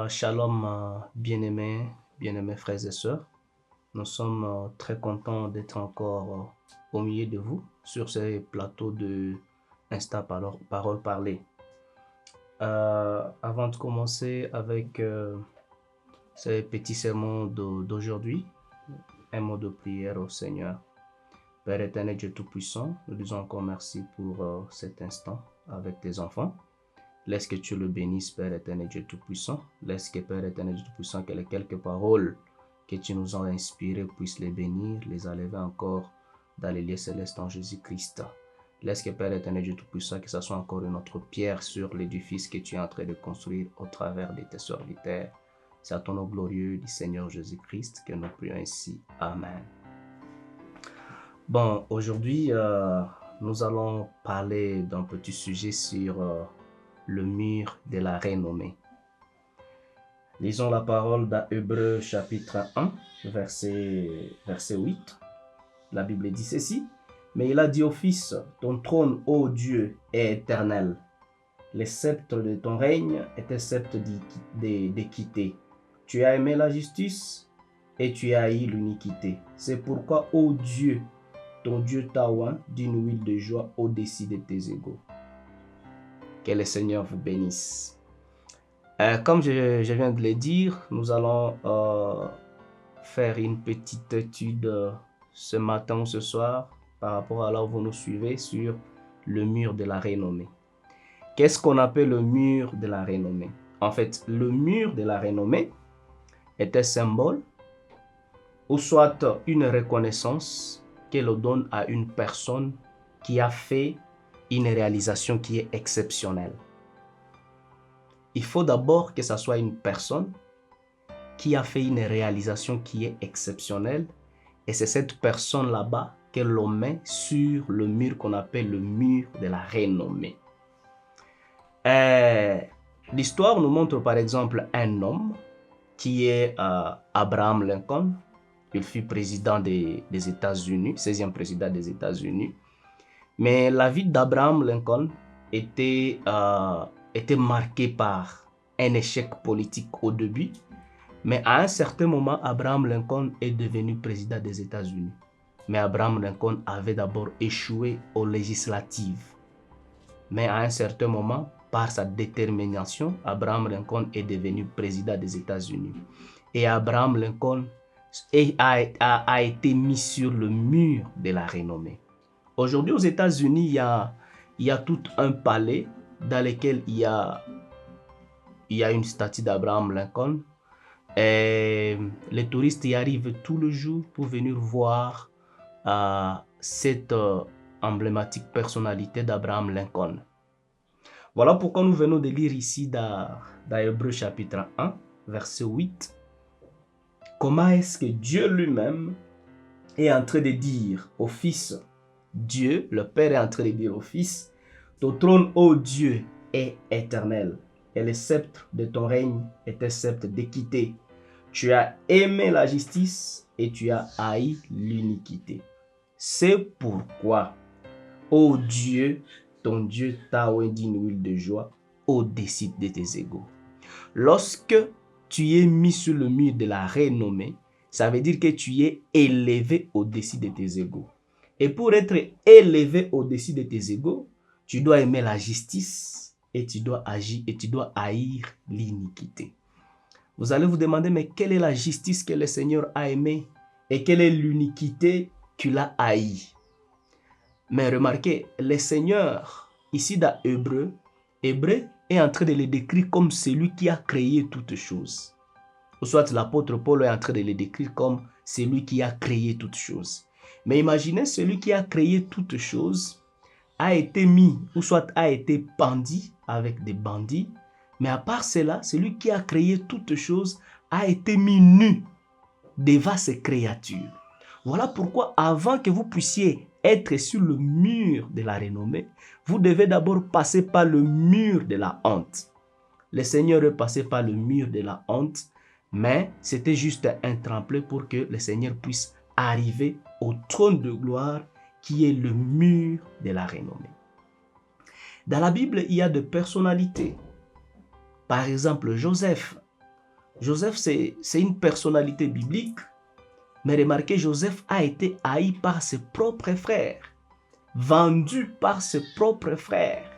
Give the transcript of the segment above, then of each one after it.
Shalom, bien-aimés frères et sœurs. Nous sommes très contents d'être encore au milieu de vous sur ces plateaux de Insta Parole Parlée. Avant de commencer avec ces petits sermons d'aujourd'hui, un mot de prière au Seigneur. Père éternel, Dieu Tout-Puissant, nous disons encore merci pour cet instant avec tes enfants. Laisse que tu le bénisses, Père éternel, Dieu Tout-Puissant. Laisse que, Père éternel, Dieu Tout-Puissant, que les quelques paroles que tu nous as inspirées puissent les bénir, les élever encore dans les lieux célestes en Jésus-Christ. Laisse que, Père éternel, Dieu Tout-Puissant, que ce soit encore une autre pierre sur l'édifice que tu es en train de construire au travers de tes serviteurs. C'est à ton nom glorieux du Seigneur Jésus-Christ que nous prions ainsi. Amen. Bon, aujourd'hui, nous allons parler d'un petit sujet sur le mur de la renommée. Lisons la parole dans Hébreux chapitre 1, verset 8. La Bible dit ceci. Mais il a dit au Fils, ton trône, ô Dieu, est éternel. Le sceptre de ton règne est un sceptre d'équité. Tu as aimé la justice et tu as haï l'iniquité. C'est pourquoi, ô Dieu, ton Dieu t'a oint d'une huile de joie au-dessus de tes égaux. Que le Seigneur vous bénisse. Comme je viens de le dire, nous allons faire une petite étude ce matin ou ce soir par rapport à là où vous nous suivez sur le mur de la renommée. Qu'est-ce qu'on appelle le mur de la renommée? En fait, le mur de la renommée est un symbole ou soit une reconnaissance que l'on donne à une personne qui a fait une réalisation qui est exceptionnelle. Il faut d'abord que ce soit une personne qui a fait une réalisation qui est exceptionnelle et c'est cette personne là-bas que l'on met sur le mur qu'on appelle le mur de la renommée. L'histoire nous montre par exemple un homme qui est Abraham Lincoln. Il fut président des États-Unis, 16e président des États-Unis. Mais la vie d'Abraham Lincoln était marquée par un échec politique au début. Mais à un certain moment, Abraham Lincoln est devenu président des États-Unis. Mais Abraham Lincoln avait d'abord échoué aux législatives. Mais à un certain moment, par sa détermination, Abraham Lincoln est devenu président des États-Unis. Et Abraham Lincoln a été mis sur le mur de la renommée. Aujourd'hui, aux États-Unis, il y a tout un palais dans lequel il y a une statue d'Abraham Lincoln. Et les touristes y arrivent tout le jour pour venir voir cette emblématique personnalité d'Abraham Lincoln. Voilà pourquoi nous venons de lire ici dans Hébreux chapitre 1, verset 8. Comment est-ce que Dieu lui-même est en train de dire au Fils, Dieu, le Père est en train de dire au Fils, ton trône, ô Dieu, est éternel, et le sceptre de ton règne est un sceptre d'équité. Tu as aimé la justice et tu as haï l'iniquité. C'est pourquoi, ô Dieu, ton Dieu t'a oint d'une huile de joie au-dessus de tes égaux. Lorsque tu es mis sur le mur de la renommée, ça veut dire que tu es élevé au-dessus de tes égaux. Et pour être élevé au-dessus de tes égaux, tu dois aimer la justice et tu dois agir et tu dois haïr l'iniquité. Vous allez vous demander, mais quelle est la justice que le Seigneur a aimée et quelle est l'iniquité qu'il a haïe? Mais remarquez, le Seigneur, ici dans Hébreu est en train de le décrire comme celui qui a créé toutes choses. Ou soit l'apôtre Paul est en train de le décrire comme celui qui a créé toutes choses. Mais imaginez celui qui a créé toutes choses a été mis ou soit a été pendu avec des bandits. Mais à part cela, celui qui a créé toutes choses a été mis nu devant ses créatures. Voilà pourquoi avant que vous puissiez être sur le mur de la renommée, vous devez d'abord passer par le mur de la honte. Le Seigneur est passé par le mur de la honte, mais c'était juste un tremplin pour que le Seigneur puisse arriver au trône de gloire qui est le mur de la renommée. Dans la Bible, il y a des personnalités. Par exemple, Joseph. Joseph, c'est une personnalité biblique. Mais remarquez, Joseph a été haï par ses propres frères, vendu par ses propres frères.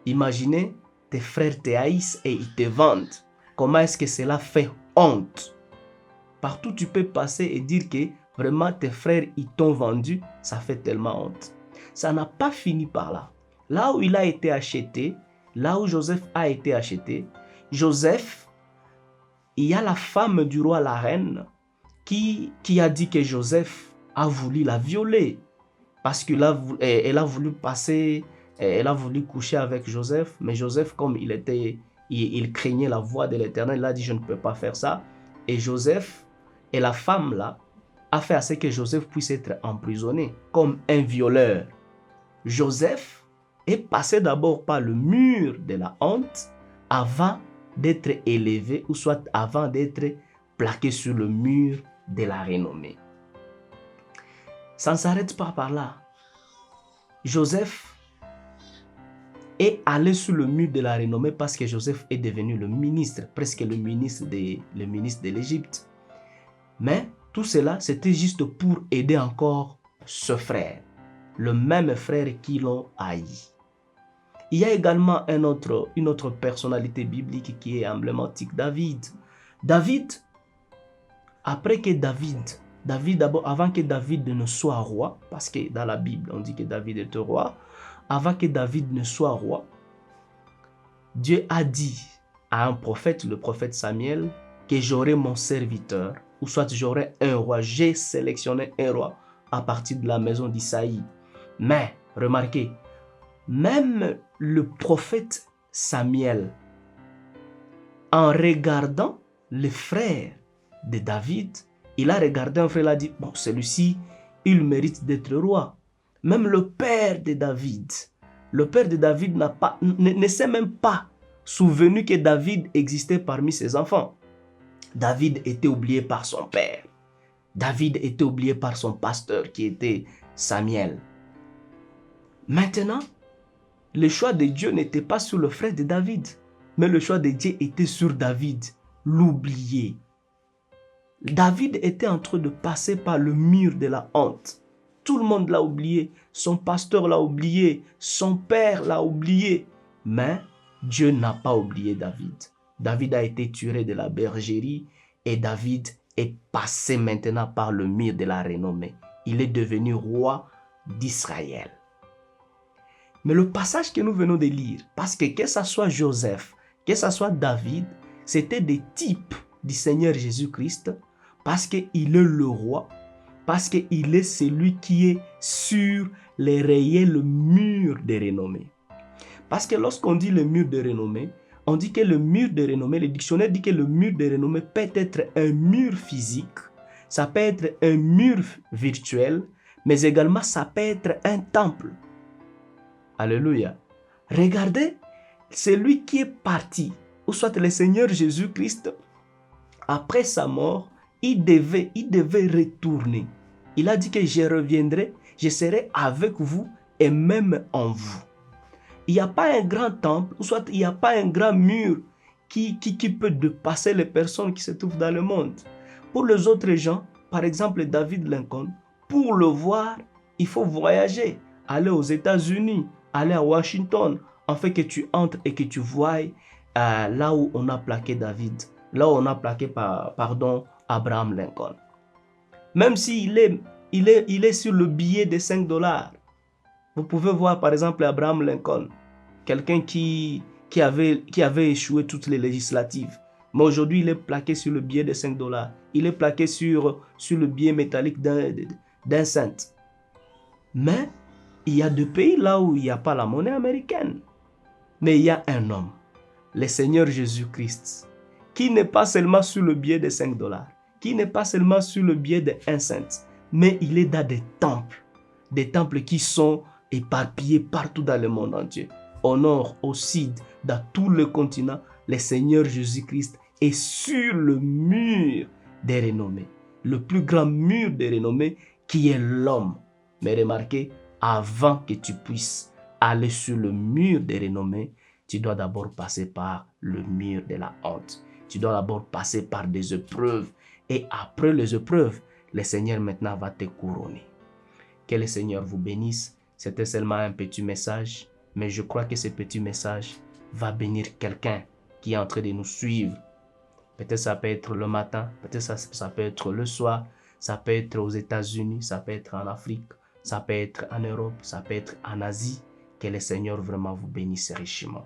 Imaginez, tes frères te haïssent et ils te vendent. Comment est-ce que cela fait honte? Partout tu peux passer et dire que vraiment tes frères ils t'ont vendu, ça fait tellement honte. Ça n'a pas fini par là. Là où il a été acheté, là où Joseph a été acheté, Joseph, il y a la femme du roi, la reine, qui a dit que Joseph a voulu la violer parce qu'elle a voulu passer, elle a voulu coucher avec Joseph, mais Joseph, comme il craignait la voix de l'Éternel, il a dit je ne peux pas faire ça. Et Joseph et la femme là a fait à ce que Joseph puisse être emprisonné comme un violeur. Joseph est passé d'abord par le mur de la honte avant d'être élevé ou soit avant d'être plaqué sur le mur de la renommée. Ça ne s'arrête pas par là. Joseph est allé sur le mur de la renommée parce que Joseph est devenu le ministre, presque le ministre de l'Égypte. Mais tout cela, c'était juste pour aider encore ce frère, le même frère qui l'ont haï. Il y a également une autre personnalité biblique qui est emblématique, David. David, après que David d'abord, avant que David ne soit roi, parce que dans la Bible, on dit que David est roi, avant que David ne soit roi, Dieu a dit à un prophète, le prophète Samuel, que j'aurai mon serviteur, ou soit j'aurai un roi. J'ai sélectionné un roi à partir de la maison d'Isaïe. Mais, remarquez, même le prophète Samuel, en regardant les frères de David, il a regardé un frère, il a dit, bon, celui-ci, il mérite d'être roi. Même le père de David ne s'est même pas souvenu que David existait parmi ses enfants. David était oublié par son père. David était oublié par son pasteur qui était Samuel. Maintenant, le choix de Dieu n'était pas sur le frère de David, mais le choix de Dieu était sur David, l'oublié. David était en train de passer par le mur de la honte. Tout le monde l'a oublié, son pasteur l'a oublié, son père l'a oublié. Mais Dieu n'a pas oublié David. David a été tiré de la bergerie et David est passé maintenant par le mur de la renommée. Il est devenu roi d'Israël. Mais le passage que nous venons de lire, parce que ce soit Joseph, que ce soit David, c'était des types du Seigneur Jésus-Christ, parce qu'il est le roi, parce qu'il est celui qui est sur les réels murs de renommée. Parce que lorsqu'on dit le mur de renommée, on dit que le mur de renommée, le dictionnaire dit que le mur de renommée peut être un mur physique, ça peut être un mur virtuel, mais également ça peut être un temple. Alléluia. Regardez, celui qui est parti, ou soit le Seigneur Jésus-Christ, après sa mort, il devait retourner. Il a dit que je reviendrai, je serai avec vous et même en vous. Il n'y a pas un grand temple, ou soit il n'y a pas un grand mur qui peut dépasser les personnes qui se trouvent dans le monde. Pour les autres gens, par exemple David Lincoln, pour le voir, il faut voyager, aller aux États-Unis, aller à Washington, afin que tu entres et que tu voies là où on a plaqué David, là où on a plaqué, Abraham Lincoln. Même s'il est sur le billet de $5. Vous pouvez voir par exemple Abraham Lincoln, quelqu'un qui avait échoué toutes les législatives. Mais aujourd'hui, il est plaqué sur le billet de $5. Il est plaqué sur le billet métallique d'un cent. Mais il y a deux pays là où il n'y a pas la monnaie américaine. Mais il y a un homme, le Seigneur Jésus-Christ, qui n'est pas seulement sur le billet de $5, qui n'est pas seulement sur le billet de 1 cent, mais il est dans des temples qui sont éparpillés partout dans le monde entier. Au nord, au sud, dans tout le continent, le Seigneur Jésus-Christ est sur le mur des renommées. Le plus grand mur des renommées qui est l'homme. Mais remarquez, avant que tu puisses aller sur le mur des renommées, tu dois d'abord passer par le mur de la honte. Tu dois d'abord passer par des épreuves. Et après les épreuves, le Seigneur maintenant va te couronner. Que le Seigneur vous bénisse. C'était seulement un petit message, mais je crois que ce petit message va bénir quelqu'un qui est en train de nous suivre. Peut-être ça peut être le matin, peut-être ça peut être le soir, ça peut être aux États-Unis, ça peut être en Afrique, ça peut être en Europe, ça peut être en Asie. Que le Seigneur vraiment vous bénisse richement.